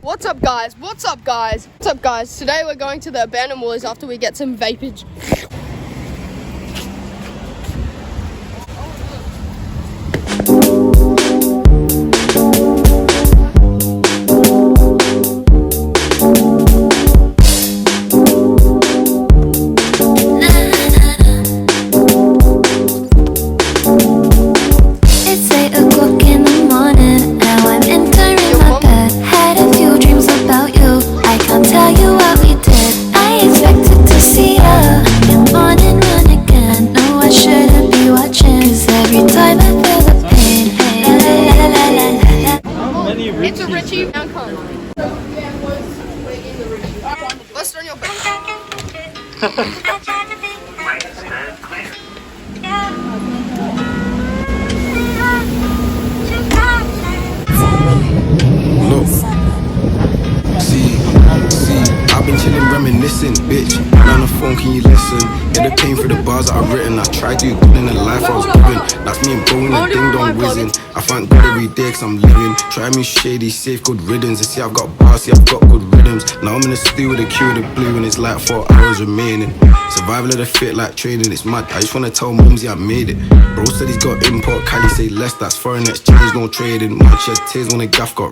What's up guys? What's up guys? What's up guys? Today we're going to the abandoned woolies after we get some vapage. It's 8 o'clock in the morning. Now I'm entering my bed. Had a few dreams about you. I can't tell you what we did. I expected to see ya in the morning run again. No, I shouldn't be watching. Cause every time I feel the pain. La, la, la, la, la, la, la. It's a Richie now come. Let's turn your back. Look, see, I've been chillin', reminiscing, bitch. On the phone, can you listen? Get the pain for the bars that I've written. I tried to good in the life I was given. That's me and bro in the ding dong whizzing. I thank God every day cause I'm living. Try me shady, safe, good riddance. You see, I've got bars, see, I've got good rhythms. Now I'm in the studio with a cue with the blue, and it's like 4 hours remaining. Survival of the fit, like training, it's mad. I just wanna tell Mumsy I made it. Bro said he's got import, Cali say less, that's foreign exchange, no trading. Much shed tears when the gaff got